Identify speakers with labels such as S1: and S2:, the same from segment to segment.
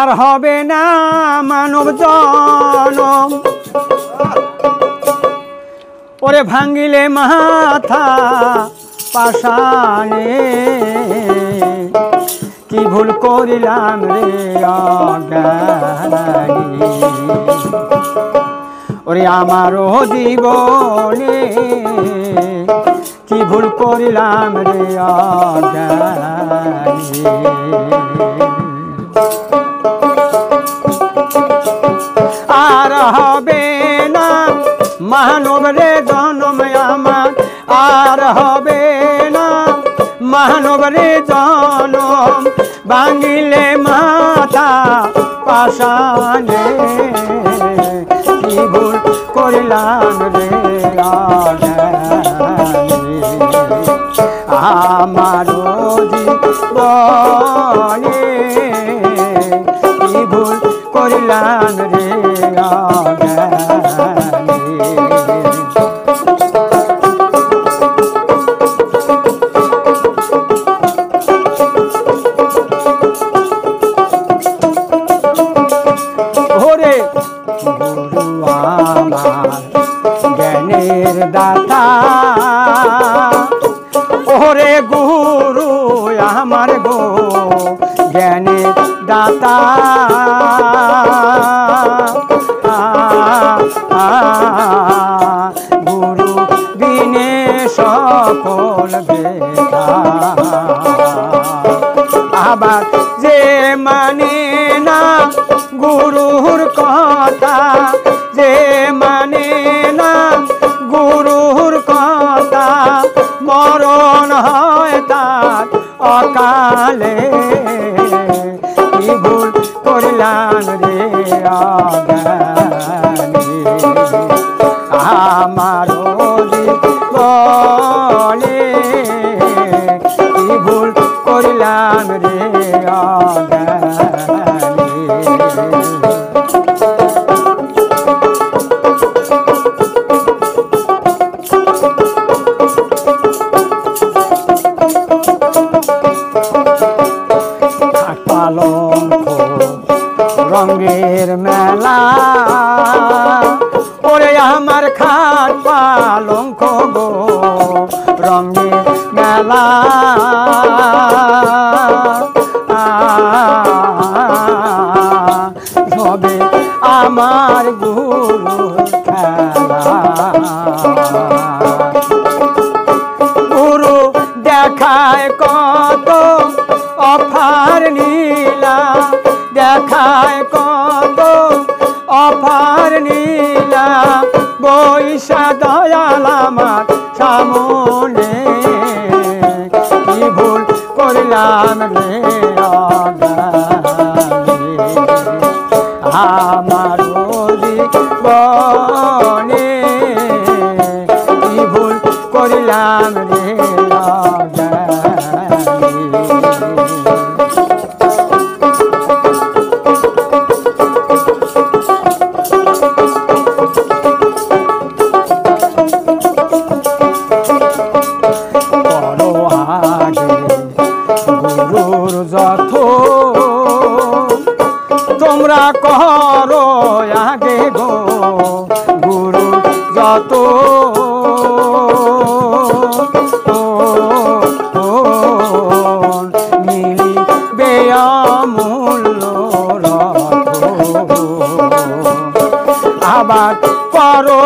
S1: আর হবে না মানব জনম ওরে ভাঙ্গিলে মাথা পাশানে কি ভুল করিলাম রে অজ্ঞানী ওরে আমারও জীবনে কি ভুল করিলাম রে অজ্ঞানী আর হবে না মানব রে জনম আমার আর হবে না মানব রে জনম ভাঙিলে মাথা পাশানে কি ভুল করিলাম রে আমারও জীবনে কি ভুল করিলাম রে ওরে গুরু আমার জ্ঞানের দাতা ওরে গুরু আমার গো জ্ঞানের দাতা গুরু বিনে সকল বেদা আবার যে মানে না গুরুর কথা যে মানে না গুরুর কথা মরণ হয় তার অকালে কি ভুল করিলাম রে অজ্ঞানী আমারও জীবনে কি ভুল করিলাম রে অজ্ঞানী রঙের মেলা ওরে আমার খাট পালঙ্ক গো রঙের মেলা সবে আমার গুরু খেলা গুরু দেখায় কত অফার নীলা দেখায় কত অফার নীলা বৈশা দয়াল আমার সামনে কি ভুল করলাম রে অজ্ঞানী আমার জীবনে কি ভুল করলাম রে অজ্ঞানী গুরুর যত তোমরা করো আগে গো গুরু যত মিলিবে অমূল্য রত্ন আবার করো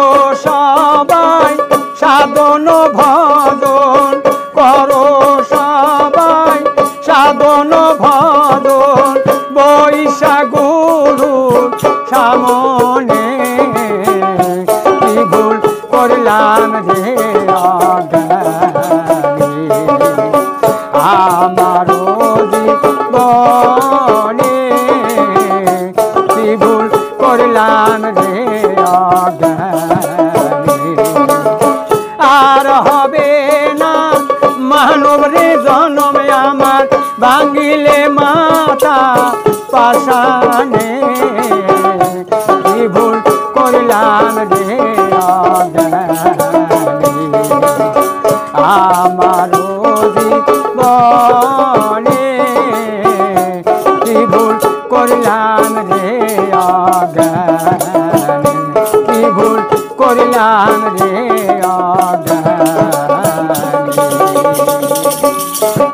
S1: সবাই সাধন ভজন করো সবাই সাধন ভজন বৈশা গুরুর সামনে কি ভুল করলাম রে অজ্ঞানী আমারও জীবনে কি ভুল করলাম রে অজ্ঞানী আর হবে না মানব রে জনম আমার ভাঙিলে মাথা পাশানে কি ভুল করলাম রে অজ্ঞানী আমারও জীবনে কি ভুল করলাম রাম রে